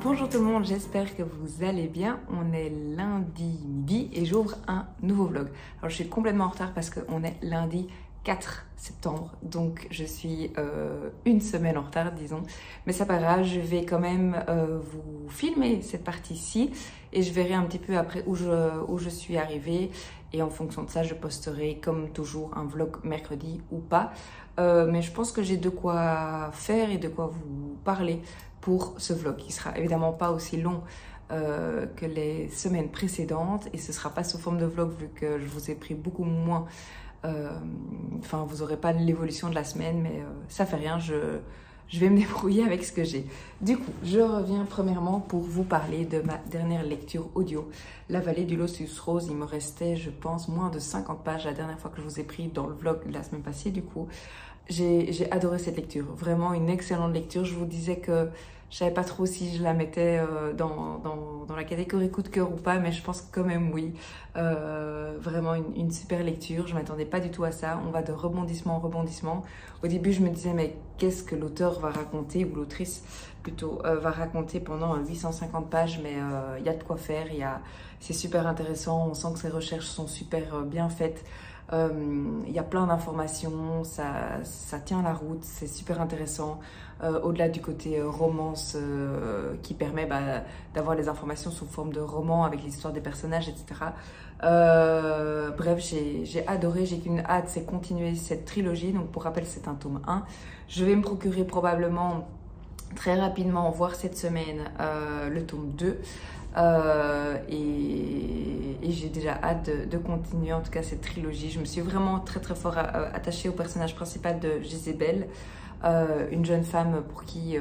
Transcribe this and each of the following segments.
Bonjour tout le monde, j'espère que vous allez bien. On est lundi midi et j'ouvre un nouveau vlog. Alors je suis complètement en retard parce qu'on est lundi 4 septembre, donc je suis une semaine en retard disons. Mais c'est pas grave, je vais quand même vous filmer cette partie-ci et je verrai un petit peu après où je suis arrivée. Et en fonction de ça, je posterai comme toujours un vlog mercredi ou pas. Mais je pense que j'ai de quoi faire et de quoi vous parler pour ce vlog qui sera évidemment pas aussi long que les semaines précédentes et ce sera pas sous forme de vlog vu que je vous ai pris beaucoup moins. Enfin, vous aurez pas l'évolution de la semaine, mais ça fait rien. Je vais me débrouiller avec ce que j'ai. Du coup, je reviens premièrement pour vous parler de ma dernière lecture audio, La vallée du lotus rose. Il me restait, je pense, moins de 50 pages la dernière fois que je vous ai pris dans le vlog de la semaine passée. Du coup, j'ai adoré cette lecture. Vraiment une excellente lecture. Je vous disais que je savais pas trop si je la mettais dans la catégorie coup de cœur ou pas, mais je pense quand même oui. Vraiment une super lecture. Je m'attendais pas du tout à ça. On va de rebondissement en rebondissement. Au début, je me disais mais qu'est-ce que l'auteur va raconter, ou l'autrice plutôt, va raconter pendant 850 pages, mais il y a de quoi faire. C'est super intéressant. On sent que ses recherches sont super bien faites. Il y a plein d'informations, ça tient la route, c'est super intéressant. Au-delà du côté romance qui permet d'avoir les informations sous forme de roman avec l'histoire des personnages, etc. Bref, j'ai adoré, j'ai qu'une hâte, c'est continuer cette trilogie. Donc pour rappel, c'est un tome 1. Je vais me procurer probablement très rapidement, voire cette semaine, le tome 2. Et j'ai déjà hâte de continuer en tout cas cette trilogie. Je me suis vraiment très fort attachée au personnage principal de Jézabel, une jeune femme pour qui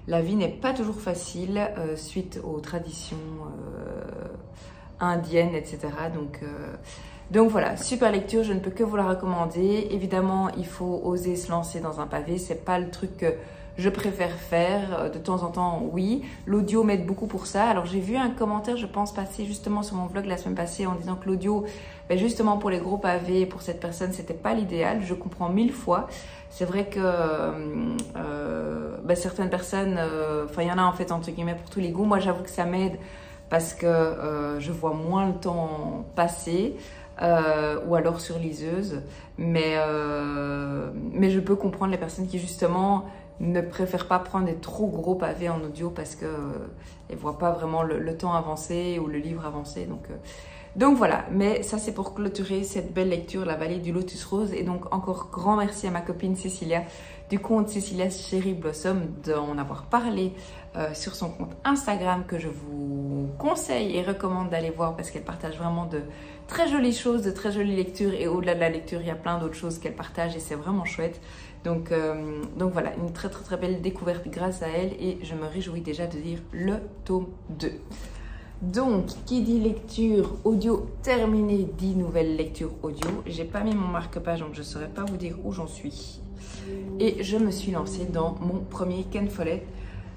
la vie n'est pas toujours facile suite aux traditions indiennes, etc. Donc voilà, super lecture, je ne peux que vous la recommander. Évidemment, il faut oser se lancer dans un pavé, c'est pas le truc que je préfère faire de temps en temps, oui. L'audio m'aide beaucoup pour ça. Alors j'ai vu un commentaire, je pense, passer justement sur mon vlog la semaine passée en disant que l'audio, justement pour les gros pavés, pour cette personne, c'était pas l'idéal. Je comprends 1000 fois. C'est vrai que certaines personnes, il y en a en fait entre guillemets pour tous les goûts. Moi j'avoue que ça m'aide parce que je vois moins le temps passer. Ou alors sur liseuse, mais je peux comprendre les personnes qui justement ne préfèrent pas prendre des trop gros pavés en audio parce que ne voient pas vraiment le temps avancer ou le livre avancer. Donc voilà, mais ça c'est pour clôturer cette belle lecture, La vallée du lotus rose. Et donc encore grand merci à ma copine Cécilia du compte Cécilia Cherry Blossom d'en avoir parlé sur son compte Instagram, que je vous conseille et recommande d'aller voir parce qu'elle partage vraiment de très jolies choses, de très jolies lectures, et au-delà de la lecture il y a plein d'autres choses qu'elle partage et c'est vraiment chouette. Donc voilà, une très belle découverte grâce à elle et je me réjouis déjà de lire le tome 2. Donc, qui dit lecture audio terminée dit nouvelle lecture audio. J'ai pas mis mon marque-page donc je ne saurais pas vous dire où j'en suis. Et je me suis lancée dans mon premier Ken Follett,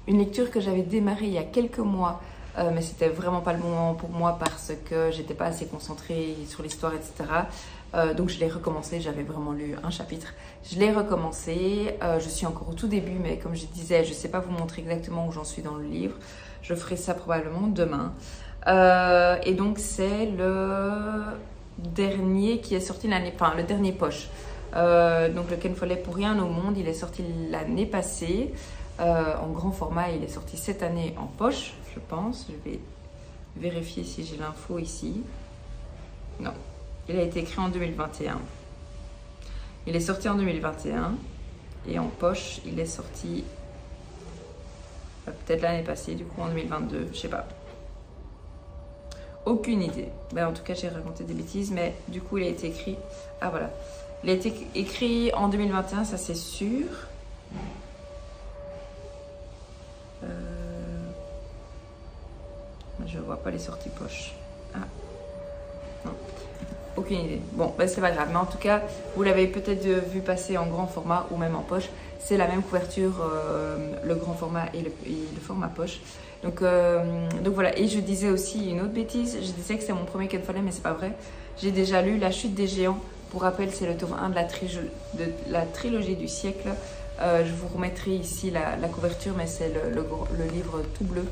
une lecture que j'avais démarrée il y a quelques mois, mais c'était vraiment pas le bon moment pour moi parce que j'étais pas assez concentrée sur l'histoire, etc. Donc je l'ai recommencé, j'avais vraiment lu un chapitre. Je l'ai recommencé, je suis encore au tout début, mais comme je disais, je sais pas vous montrer exactement où j'en suis dans le livre. Je ferai ça probablement demain. Et donc c'est le dernier qui est sorti l'année, enfin le dernier poche. Donc le Ken Follett pour rien au monde, il est sorti l'année passée en grand format. Il est sorti cette année en poche, je pense. Je vais vérifier si j'ai l'info ici. Non, il a été écrit en 2021. Il est sorti en 2021 et en poche, il est sorti peut-être l'année passée, du coup en 2022, je sais pas. Aucune idée. En tout cas, j'ai raconté des bêtises, mais du coup, il a été écrit. Ah voilà. Il a été écrit en 2021, ça c'est sûr. Je vois pas les sorties poche. Ah. Non. Aucune idée. Bon, c'est pas grave. Mais en tout cas, vous l'avez peut-être vu passer en grand format ou même en poche. C'est la même couverture, le grand format et le format poche. Donc voilà. Et je disais aussi une autre bêtise. Je disais que c'est mon premier Ken Follett, mais c'est pas vrai. J'ai déjà lu La chute des géants. Pour rappel, c'est le tome 1 de la trilogie du siècle. Je vous remettrai ici la couverture, mais c'est le livre tout bleu.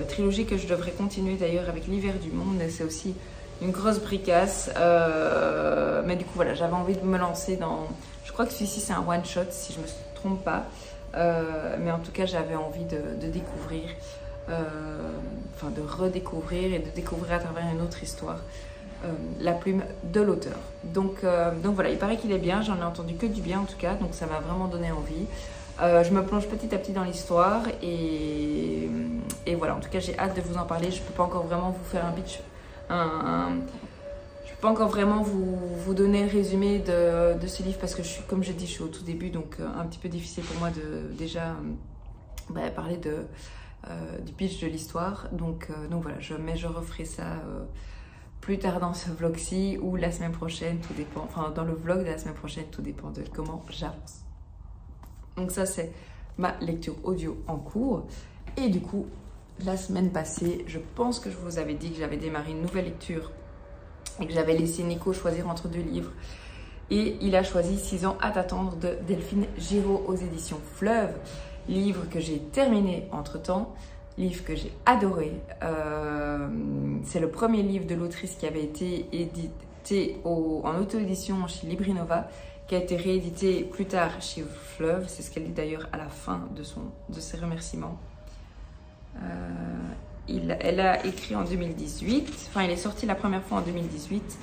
Trilogie que je devrais continuer d'ailleurs avec l'hiver du monde, c'est aussi une grosse bricasse. Mais du coup voilà, j'avais envie de me lancer dans... Je crois que celui-ci c'est un one shot si je me trompe pas. Mais en tout cas j'avais envie de découvrir, enfin de redécouvrir et de découvrir à travers une autre histoire la plume de l'auteur. Donc voilà, il paraît qu'il est bien, j'en ai entendu que du bien en tout cas, donc ça m'a vraiment donné envie. Je me plonge petit à petit dans l'histoire et voilà, en tout cas j'ai hâte de vous en parler. Je peux pas encore vraiment vous faire un pitch, je peux pas encore vraiment vous donner le résumé de ce livre parce que comme je dis, je suis au tout début, donc un petit peu difficile pour moi de déjà parler du pitch de l'histoire. Donc voilà, je referai ça plus tard dans ce vlog-ci ou la semaine prochaine, tout dépend, enfin dans le vlog de la semaine prochaine, tout dépend de comment j'avance. Donc ça c'est ma lecture audio en cours. Et du coup, la semaine passée, je pense que je vous avais dit que j'avais démarré une nouvelle lecture et que j'avais laissé Nico choisir entre 2 livres. Et il a choisi 6 ans à t'attendre de Delphine Giraud aux éditions Fleuve. Livre que j'ai terminé entre-temps, livre que j'ai adoré. C'est le premier livre de l'autrice qui avait été édité en auto-édition chez Librinova, qui a été réédité plus tard chez Fleuve. C'est ce qu'elle dit d'ailleurs à la fin de ses remerciements. Elle a écrit en 2018, enfin il est sorti la première fois en 2018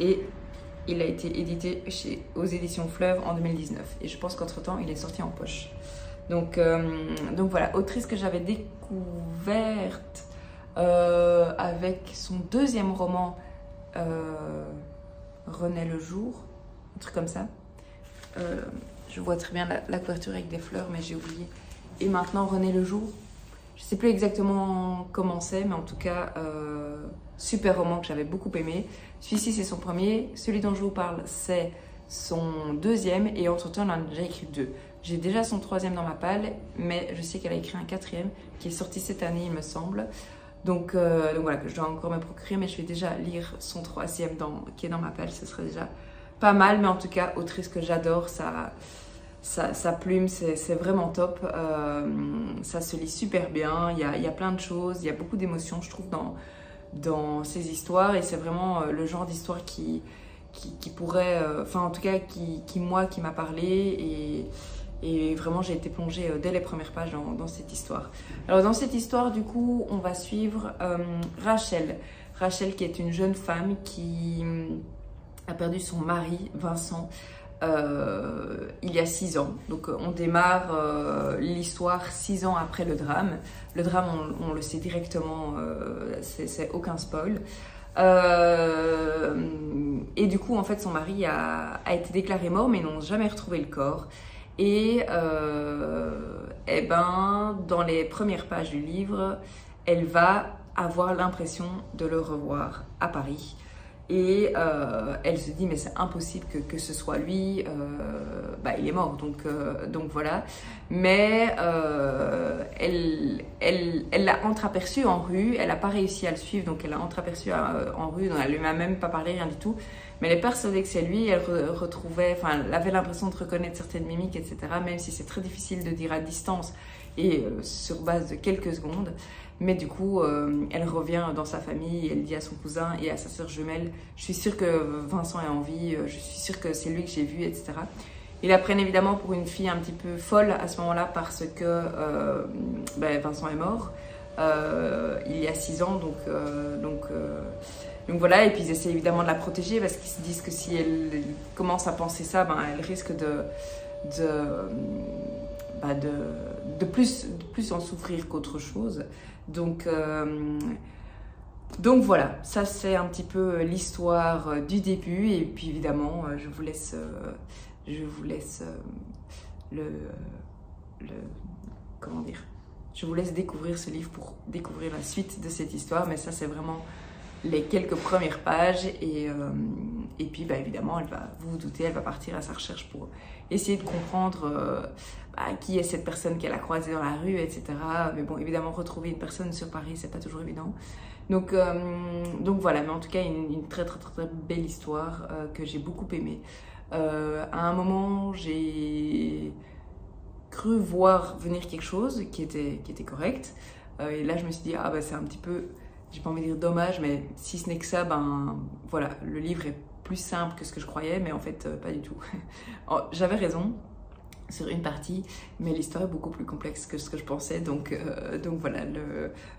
et il a été édité aux éditions Fleuve en 2019. Et je pense qu'entre temps il est sorti en poche. Donc voilà, autrice que j'avais découverte avec son 2e roman, Renaît le jour, un truc comme ça. Je vois très bien la couverture avec des fleurs, mais j'ai oublié. Et maintenant, Renaît le jour. Je ne sais plus exactement comment c'est, mais en tout cas, super roman que j'avais beaucoup aimé. Celui-ci, c'est son premier. Celui dont je vous parle, c'est son 2e. Et entre-temps, elle en a déjà écrit 2. J'ai déjà son 3e dans ma palle, mais je sais qu'elle a écrit un 4e qui est sorti cette année, il me semble. Donc voilà, que je dois encore me procurer, mais je vais déjà lire son 3e qui est dans ma palle. Ce serait déjà pas mal, mais en tout cas, autrice que j'adore, sa plume, c'est vraiment top. Ça se lit super bien, il y a plein de choses, il y a beaucoup d'émotions, je trouve, dans ces histoires. Et c'est vraiment le genre d'histoire qui pourrait, enfin en tout cas, qui m'a parlé. Et vraiment, j'ai été plongée dès les premières pages dans cette histoire. Alors dans cette histoire, du coup, on va suivre Rachel. Rachel qui est une jeune femme qui a perdu son mari, Vincent, il y a 6 ans. Donc on démarre l'histoire 6 ans après le drame. Le drame, on le sait directement, c'est aucun spoil. Et du coup, en fait, son mari a été déclaré mort, mais ils n'ont jamais retrouvé le corps. Et dans les premières pages du livre, elle va avoir l'impression de le revoir à Paris. Et elle se dit mais c'est impossible que ce soit lui, il est mort, donc voilà. Mais elle l'a entreaperçu en rue, elle n'a pas réussi à le suivre, donc elle l'a entreaperçu en rue, donc elle lui a même pas parlé, rien du tout. Mais elle est persuadée que c'est lui, elle elle avait l'impression de reconnaître certaines mimiques, etc. Même si c'est très difficile de dire à distance et sur base de quelques secondes. Mais du coup, elle revient dans sa famille, elle dit à son cousin et à sa sœur jumelle, je suis sûre que Vincent est en vie, je suis sûre que c'est lui que j'ai vu, etc. Ils la prennent évidemment pour une fille un petit peu folle à ce moment-là parce que Vincent est mort il y a 6 ans, donc voilà. Et puis ils essaient évidemment de la protéger parce qu'ils se disent que si elle commence à penser ça, elle risque de plus en souffrir qu'autre chose. Donc voilà, ça c'est un petit peu l'histoire du début. Et puis évidemment, je vous laisse comment dire, je vous laisse découvrir ce livre pour découvrir la suite de cette histoire. Mais ça c'est vraiment les quelques premières pages. Et puis évidemment, vous vous doutez, elle va partir à sa recherche pour essayer de comprendre qui est cette personne qu'elle a croisée dans la rue, etc. Mais bon, évidemment, retrouver une personne sur Paris, c'est pas toujours évident. Donc voilà, mais en tout cas, une très très très belle histoire que j'ai beaucoup aimée. À un moment, j'ai cru voir venir quelque chose qui était correct. Et là, je me suis dit, ah bah c'est un petit peu, j'ai pas envie de dire dommage, mais si ce n'est que ça, ben voilà, le livre est plus simple que ce que je croyais, mais en fait, pas du tout. J'avais raison sur une partie, mais l'histoire est beaucoup plus complexe que ce que je pensais, donc voilà,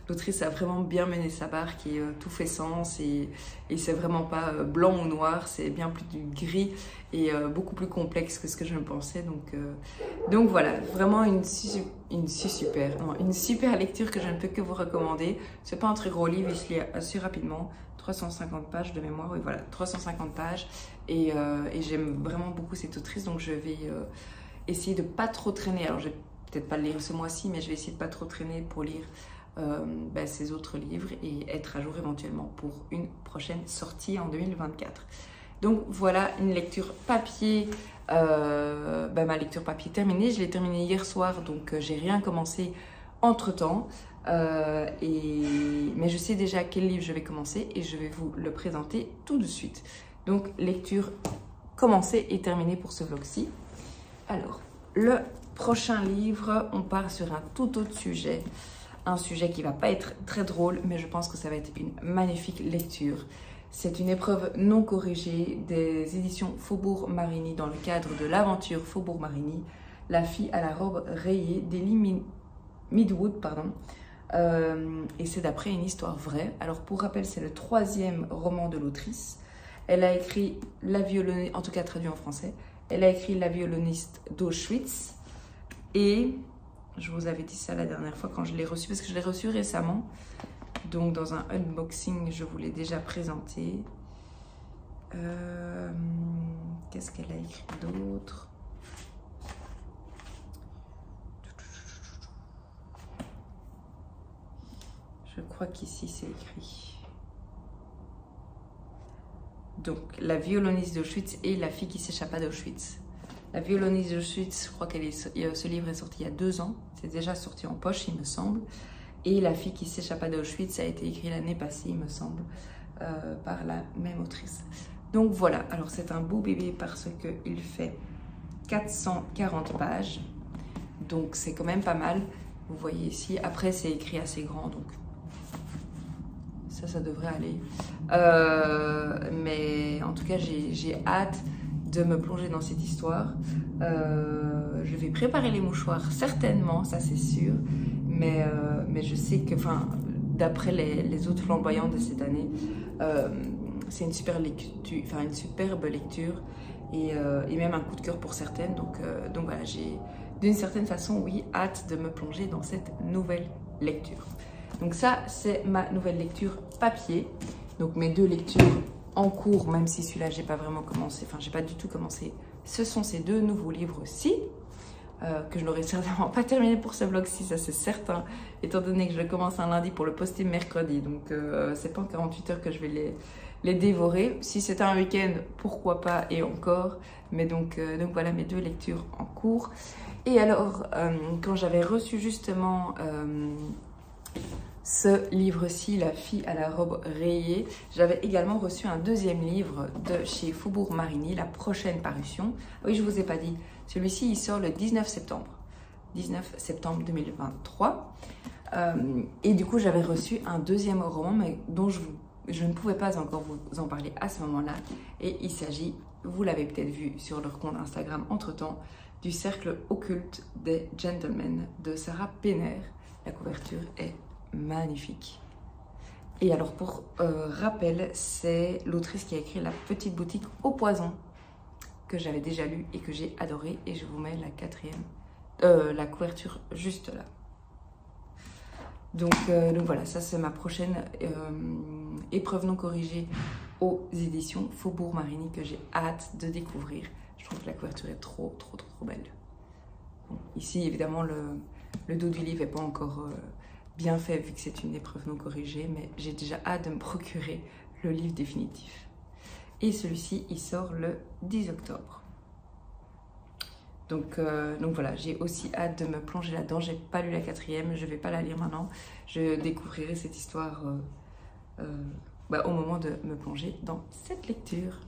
l'autrice a vraiment bien mené sa barque et tout fait sens, et c'est vraiment pas blanc ou noir, c'est bien plus du gris et beaucoup plus complexe que ce que je me pensais, donc voilà, vraiment une super lecture que je ne peux que vous recommander. C'est pas un très gros livre, il se lit assez rapidement, 350 pages de mémoire, oui voilà, 350 pages, et j'aime vraiment beaucoup cette autrice, donc je vais essayer de pas trop traîner. Alors je vais peut-être pas le lire ce mois-ci, mais je vais essayer de pas trop traîner pour lire ses autres livres et être à jour éventuellement pour une prochaine sortie en 2024. Donc voilà une lecture papier, ma lecture papier terminée. Je l'ai terminée hier soir, donc j'ai rien commencé entre temps. Mais je sais déjà quel livre je vais commencer et je vais vous le présenter tout de suite. Donc lecture commencée et terminée pour ce vlog-ci. Alors, le prochain livre, on part sur un tout autre sujet. Un sujet qui va pas être très drôle, mais je pense que ça va être une magnifique lecture. C'est une épreuve non corrigée des éditions Faubourg Marigny dans le cadre de l'aventure Faubourg Marigny, La fille à la robe rayée d'Ellie Midwood, et c'est d'après une histoire vraie. Alors pour rappel, c'est le 3e roman de l'autrice. Elle a écrit La violoniste, en tout cas traduit en français, elle a écrit La violoniste d'Auschwitz, et je vous avais dit ça la dernière fois quand je l'ai reçu, parce que je l'ai reçu récemment, donc dans un unboxing je vous l'ai déjà présenté. Qu'est-ce qu'elle a écrit d'autre? Je crois qu'ici c'est écrit. Donc, La violoniste d'Auschwitz et La fille qui s'échappa d'Auschwitz. La violoniste d'Auschwitz, je crois ce livre est sorti il y a 2 ans. C'est déjà sorti en poche, il me semble. Et La fille qui s'échappa d'Auschwitz a été écrit l'année passée, il me semble, par la même autrice. Donc voilà, alors c'est un beau bébé parce qu'il fait 440 pages. Donc c'est quand même pas mal. Vous voyez ici, après c'est écrit assez grand, donc ça devrait aller. Mais en tout cas, j'ai hâte de me plonger dans cette histoire. Je vais préparer les mouchoirs, certainement, ça c'est sûr. Mais je sais que, d'après les autres flamboyants de cette année, c'est une superbe lecture et même un coup de cœur pour certaines. Donc voilà, j'ai d'une certaine façon, oui, hâte de me plonger dans cette nouvelle lecture. Donc ça, c'est ma nouvelle lecture papier. Donc mes 2 lectures en cours, même si celui-là, j'ai pas vraiment commencé, j'ai pas du tout commencé. Ce sont ces 2 nouveaux livres-ci, que je n'aurai certainement pas terminé pour ce vlog-ci, ça c'est certain, étant donné que je commence un lundi pour le poster mercredi. Donc c'est pas en 48 heures que je vais les dévorer. Si c'était un week-end, pourquoi pas, et encore. Mais donc voilà mes 2 lectures en cours. Et alors, quand j'avais reçu justement ce livre-ci, La fille à la robe rayée, j'avais également reçu un 2e livre de chez Faubourg Marigny, la prochaine parution. Oui, je vous ai pas dit, celui-ci il sort le 19 septembre 2023. Et du coup, j'avais reçu un 2e roman, mais dont je ne pouvais pas encore vous en parler à ce moment-là. Et il s'agit, vous l'avez peut-être vu sur leur compte Instagram entre-temps, du Cercle occulte des gentlemen de Sarah Penner. La couverture est magnifique. Et alors pour rappel, c'est l'autrice qui a écrit La petite boutique au poison, que j'avais déjà lu et que j'ai adoré, et je vous mets la couverture juste là. Donc voilà, ça c'est ma prochaine épreuve non corrigée aux éditions Faubourg Marigny, que j'ai hâte de découvrir. Je trouve que la couverture est trop belle. Bon, ici évidemment le dos du livre n'est pas encore bien fait vu que c'est une épreuve non corrigée, mais j'ai déjà hâte de me procurer le livre définitif. Et celui-ci, il sort le 10 octobre. Donc voilà, j'ai aussi hâte de me plonger là-dedans. J'ai pas lu la 4e, je vais pas la lire maintenant. Je découvrirai cette histoire au moment de me plonger dans cette lecture.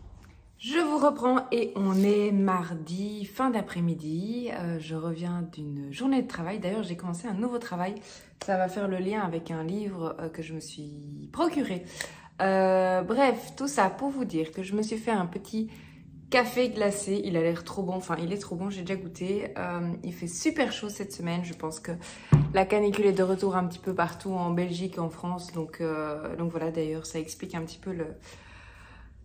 Je vous reprends et on est mardi, fin d'après-midi. Je reviens d'une journée de travail. D'ailleurs, j'ai commencé un nouveau travail. Ça va faire le lien avec un livre que je me suis procuré. Bref, tout ça pour vous dire que je me suis fait un petit café glacé. Il a l'air trop bon. Enfin, il est trop bon. J'ai déjà goûté. Il fait super chaud cette semaine. Je pense que la canicule est de retour un petit peu partout en Belgique et en France. Donc voilà, d'ailleurs, ça explique un petit peu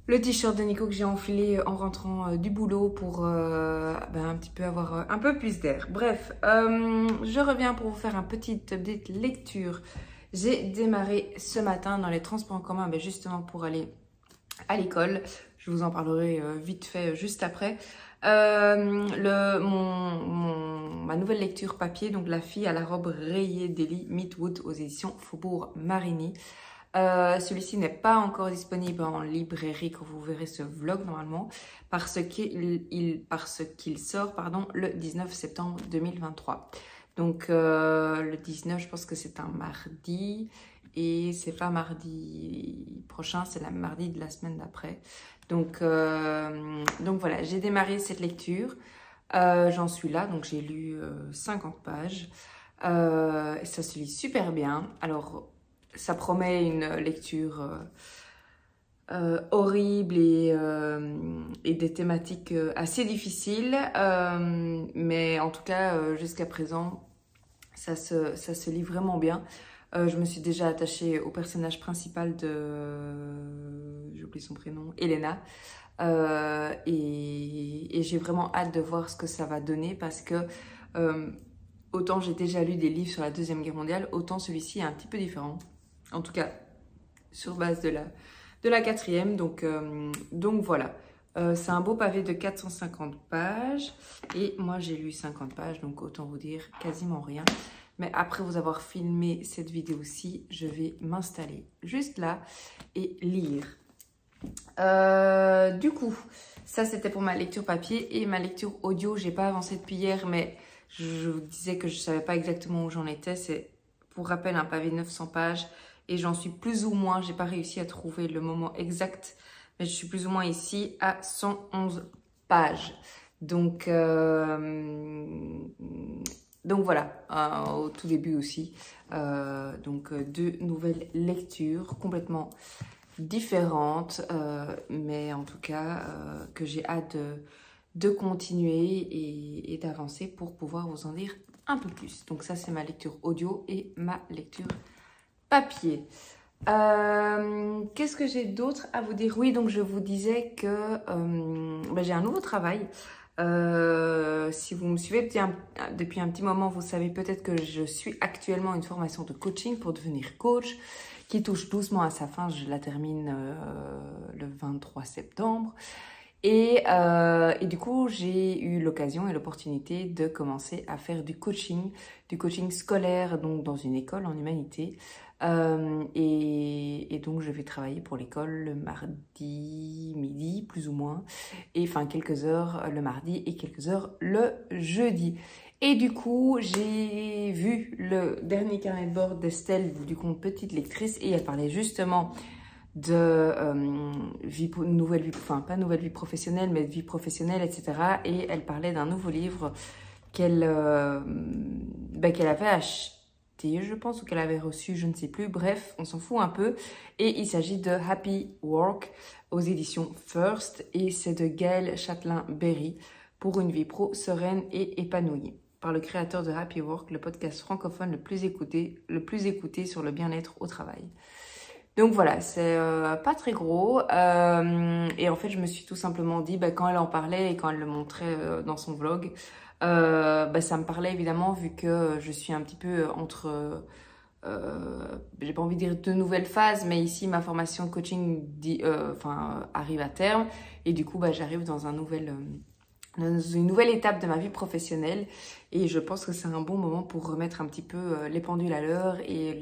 le t-shirt de Nico que j'ai enfilé en rentrant du boulot pour un petit peu avoir un peu plus d'air. Bref, je reviens pour vous faire un petit update lecture. J'ai démarré ce matin dans les transports en commun, justement pour aller à l'école. Je vous en parlerai vite fait juste après. Ma nouvelle lecture papier, donc La fille à la robe rayée d'Ellie Meetwood aux éditions Faubourg Marigny. Celui-ci n'est pas encore disponible en librairie quand vous verrez ce vlog normalement parce qu'il sort le 19 septembre 2023. Donc le 19, je pense que c'est un mardi et c'est pas mardi prochain, c'est la mardi de la semaine d'après. Donc voilà, j'ai démarré cette lecture. J'en suis là, donc j'ai lu 50 pages. Et ça se lit super bien. Alors, ça promet une lecture horrible et des thématiques assez difficiles. Mais en tout cas, jusqu'à présent, ça se lit vraiment bien. Je me suis déjà attachée au personnage principal j'ai oublié son prénom, Elena. Et j'ai vraiment hâte de voir ce que ça va donner parce que autant j'ai déjà lu des livres sur la Deuxième Guerre mondiale, autant celui-ci est un petit peu différent. En tout cas, sur base de la quatrième. Donc voilà. C'est un beau pavé de 450 pages. Et moi, j'ai lu 50 pages. Donc, autant vous dire quasiment rien. Mais après vous avoir filmé cette vidéo-ci, je vais m'installer juste là et lire. Du coup, ça, c'était pour ma lecture papier. Et ma lecture audio, j'ai pas avancé depuis hier. Mais je vous disais que je savais pas exactement où j'en étais. C'est, pour rappel, un pavé de 900 pages. Et j'en suis plus ou moins, j'ai pas réussi à trouver le moment exact, mais je suis plus ou moins ici à 111 pages. Donc voilà, au tout début aussi. Donc deux nouvelles lectures complètement différentes, mais en tout cas que j'ai hâte de continuer et d'avancer pour pouvoir vous en dire un peu plus. Donc ça, c'est ma lecture audio et ma lecture papier. Qu'est-ce que j'ai d'autre à vous dire? Oui, donc je vous disais que j'ai un nouveau travail. Si vous me suivez depuis un petit moment, vous savez peut-être que je suis actuellement une formation de coaching pour devenir coach qui touche doucement à sa fin. Je la termine le 23 septembre. Et du coup, j'ai eu l'occasion et l'opportunité de commencer à faire du coaching scolaire, donc dans une école en humanité. Et donc, je vais travailler pour l'école le mardi midi, plus ou moins, et enfin quelques heures le mardi et quelques heures le jeudi. Et du coup, j'ai vu le dernier carnet de bord d'Estelle du compte Petite Lectrice et elle parlait justement de nouvelle vie, enfin pas nouvelle vie professionnelle, mais de vie professionnelle, etc. Et elle parlait d'un nouveau livre qu'elle avait acheté, je pense, ou qu'elle avait reçu, je ne sais plus. Bref, on s'en fout un peu. Et il s'agit de Happy Work aux éditions First. Et c'est de Gaël Châtelain-Berry pour une vie pro sereine et épanouie. Par le créateur de Happy Work, le podcast francophone le plus écouté sur le bien-être au travail. Donc voilà, c'est pas très gros. Et en fait, je me suis tout simplement dit, quand elle en parlait et quand elle le montrait dans son vlog, ça me parlait évidemment vu que je suis un petit peu entre, j'ai pas envie de dire deux nouvelles phases, mais ici ma formation de coaching arrive à terme et du coup j'arrive dans une nouvelle étape de ma vie professionnelle et je pense que c'est un bon moment pour remettre un petit peu les pendules à l'heure et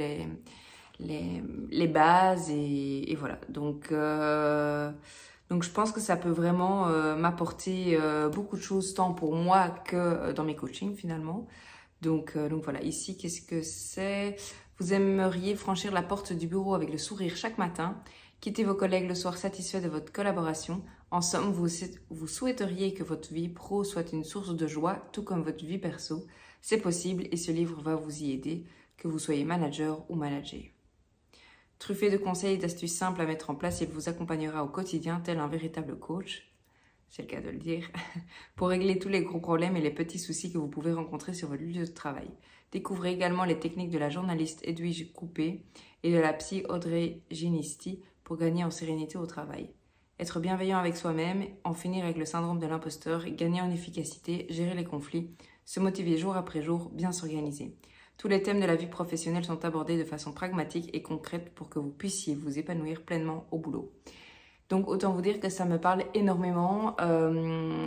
les bases et voilà. Donc je pense que ça peut vraiment m'apporter beaucoup de choses tant pour moi que dans mes coachings finalement. Donc voilà, ici qu'est-ce que c'est? Vous aimeriez franchir la porte du bureau avec le sourire chaque matin quittez vos collègues le soir satisfaits de votre collaboration. En somme, vous souhaiteriez que votre vie pro soit une source de joie, tout comme votre vie perso. C'est possible et ce livre va vous y aider, que vous soyez manager ou manager. Truffé de conseils et d'astuces simples à mettre en place, il vous accompagnera au quotidien tel un véritable coach, c'est le cas de le dire, pour régler tous les gros problèmes et les petits soucis que vous pouvez rencontrer sur votre lieu de travail. Découvrez également les techniques de la journaliste Edwige Coupé et de la psy Audrey Ginisti pour gagner en sérénité au travail. Être bienveillant avec soi-même, en finir avec le syndrome de l'imposteur, gagner en efficacité, gérer les conflits, se motiver jour après jour, bien s'organiser. Tous les thèmes de la vie professionnelle sont abordés de façon pragmatique et concrète pour que vous puissiez vous épanouir pleinement au boulot. Donc autant vous dire que ça me parle énormément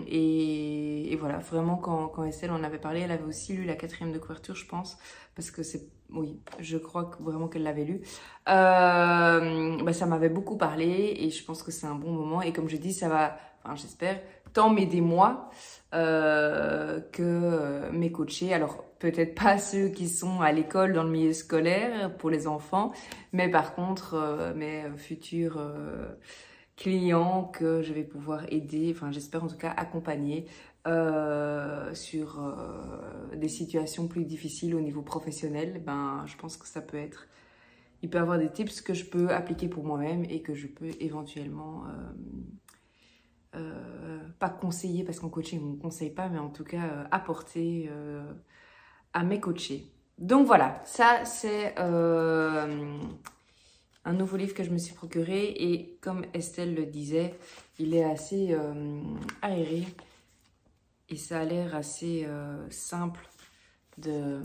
et voilà, vraiment quand Estelle en avait parlé, elle avait aussi lu la 4e de couverture je pense, parce que c'est, oui, je crois vraiment qu'elle l'avait lu. Ça m'avait beaucoup parlé et je pense que c'est un bon moment et comme je dis, ça va, enfin j'espère, tant m'aider moi que mes coachés. Alors peut-être pas ceux qui sont à l'école dans le milieu scolaire pour les enfants, mais par contre mes futurs clients que je vais pouvoir aider, enfin j'espère en tout cas accompagner sur des situations plus difficiles au niveau professionnel. Ben je pense que ça peut être, il peut y avoir des tips que je peux appliquer pour moi-même et que je peux éventuellement pas conseiller, parce qu'en coaching on ne conseille pas, mais en tout cas apporter à mes coachés. Donc voilà, ça c'est un nouveau livre que je me suis procuré et comme Estelle le disait, il est assez aéré et ça a l'air assez simple de,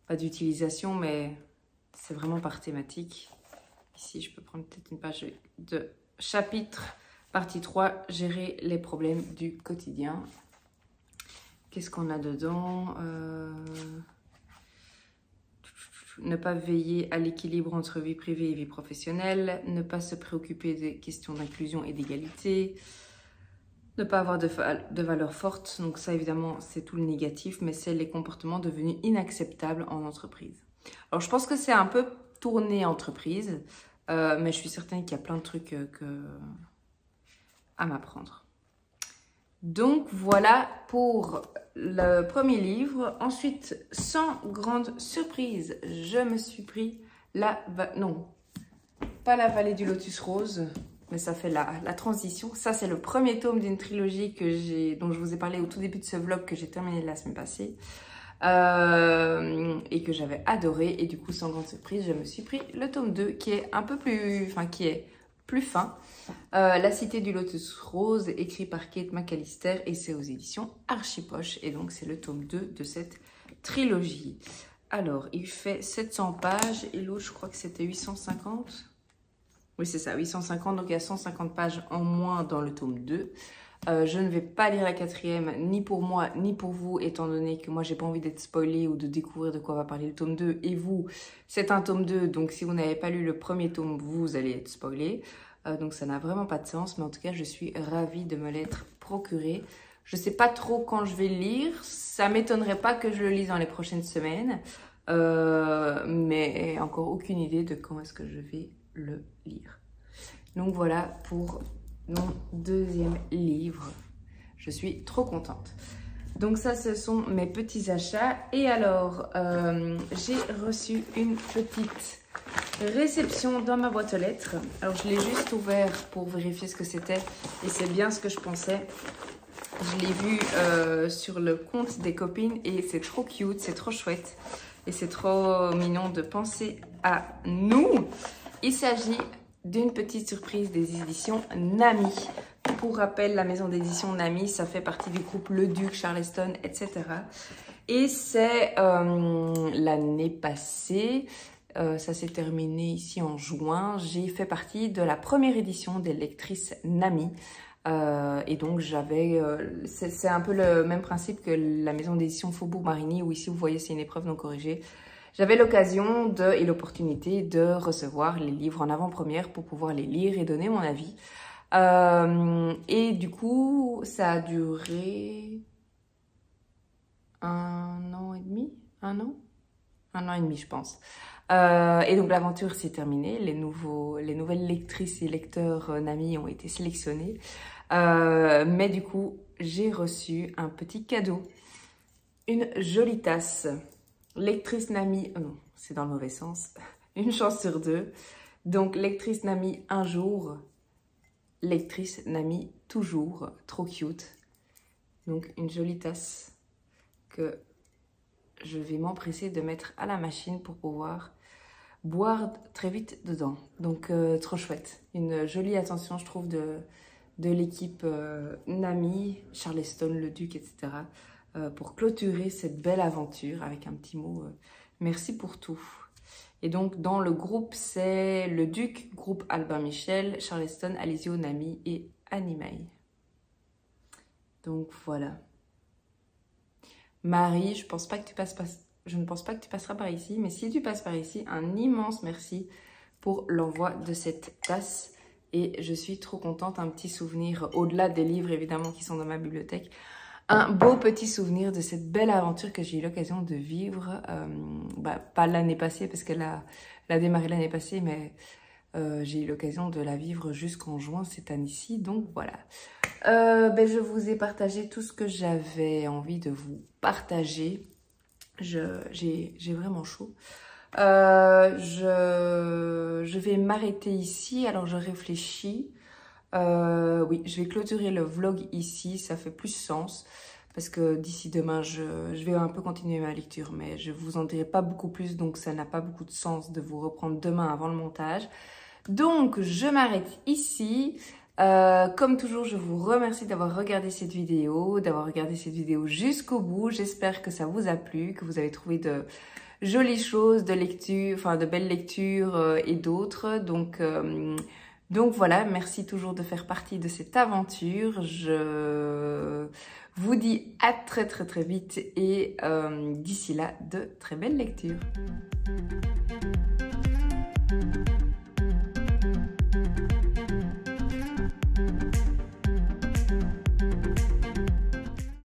pas d'utilisation, mais c'est vraiment par thématique. Ici, je peux prendre peut-être une page de chapitre, partie 3, gérer les problèmes du quotidien. Qu'est-ce qu'on a dedans? Ne pas veiller à l'équilibre entre vie privée et vie professionnelle, ne pas se préoccuper des questions d'inclusion et d'égalité, ne pas avoir de valeurs fortes. Donc ça, évidemment, c'est tout le négatif, mais c'est les comportements devenus inacceptables en entreprise. Alors, je pense que c'est un peu tourné entreprise, mais je suis certaine qu'il y a plein de trucs à m'apprendre. Donc voilà pour le premier livre. Ensuite, sans grande surprise, je me suis pris non, pas la vallée du lotus rose, mais ça fait la transition. Ça, c'est le premier tome d'une trilogie dont je vous ai parlé au tout début de ce vlog que j'ai terminé la semaine passée et que j'avais adoré. Et du coup, sans grande surprise, je me suis pris le tome 2 qui est un peu plus, enfin qui est plus fin. La cité du lotus rose, écrit par Kate McAllister et c'est aux éditions Archipoche. Et donc, c'est le tome 2 de cette trilogie. Alors, il fait 700 pages et l'autre, je crois que c'était 850. Oui, c'est ça, 850. Donc, il y a 150 pages en moins dans le tome 2. Je ne vais pas lire la 4e, ni pour moi, ni pour vous, étant donné que moi, j'ai pas envie d'être spoilée ou de découvrir de quoi va parler le tome 2. Et vous, c'est un tome 2, donc si vous n'avez pas lu le premier tome, vous allez être spoilé. Donc, ça n'a vraiment pas de sens, mais en tout cas, je suis ravie de me l'être procuré. Je sais pas trop quand je vais le lire. Ça m'étonnerait pas que je le lise dans les prochaines semaines. Mais encore aucune idée de quand est-ce que je vais le lire. Donc, voilà pour mon deuxième livre. Je suis trop contente. Donc ça, ce sont mes petits achats. Et alors, j'ai reçu une petite réception dans ma boîte aux lettres. Alors, je l'ai juste ouvert pour vérifier ce que c'était. Et c'est bien ce que je pensais. Je l'ai vu sur le compte des copines et c'est trop cute, c'est trop chouette. Et c'est trop mignon de penser à nous. Il s'agit d'une petite surprise des éditions Nami. Pour rappel, la maison d'édition Nami, ça fait partie du groupe Le Duc, Charleston, etc. Et c'est l'année passée, ça s'est terminé ici en juin, j'ai fait partie de la première édition des lectrices Nami. Et donc j'avais, c'est un peu le même principe que la maison d'édition Faubourg Marigny, où ici vous voyez c'est une épreuve non corrigée. J'avais l'occasion et l'opportunité de recevoir les livres en avant-première pour pouvoir les lire et donner mon avis. Et du coup, ça a duré 1 an et demi, 1 an et demi je pense. Et donc l'aventure s'est terminée, les nouvelles lectrices et lecteurs Nami ont été sélectionnés. Mais du coup, j'ai reçu un petit cadeau, une jolie tasse. Lectrice Nami, non, c'est dans le mauvais sens, une chance sur deux. Donc lectrice Nami un jour, lectrice Nami toujours, trop cute. Donc une jolie tasse que je vais m'empresser de mettre à la machine pour pouvoir boire très vite dedans. Donc trop chouette. Une jolie attention, je trouve, de l'équipe Nami, Charleston, le Duc, etc. Pour clôturer cette belle aventure avec un petit mot merci pour tout. Et donc dans le groupe, c'est le Duc, groupe Albin Michel, Charleston, Alizio, Nami et Animai. Donc voilà. Marie, je ne pense pas que tu passeras par ici, mais si tu passes par ici, un immense merci pour l'envoi de cette tasse. Et je suis trop contente, un petit souvenir, au-delà des livres évidemment qui sont dans ma bibliothèque, un beau petit souvenir de cette belle aventure que j'ai eu l'occasion de vivre, pas l'année passée parce qu'elle a démarré l'année passée, mais j'ai eu l'occasion de la vivre jusqu'en juin cette année-ci, donc voilà. Je vous ai partagé tout ce que j'avais envie de vous partager. J'ai vraiment chaud. Je vais m'arrêter ici. Alors je réfléchis. Oui, je vais clôturer le vlog ici. Ça fait plus sens. Parce que d'ici demain, je vais un peu continuer ma lecture. Mais je vous en dirai pas beaucoup plus. Donc ça n'a pas beaucoup de sens de vous reprendre demain avant le montage. Donc je m'arrête ici. Comme toujours, je vous remercie d'avoir regardé cette vidéo, jusqu'au bout. J'espère que ça vous a plu, que vous avez trouvé de jolies choses, de lecture, enfin de belles lectures et d'autres. Donc voilà, merci toujours de faire partie de cette aventure. Je vous dis à très vite et d'ici là, de très belles lectures.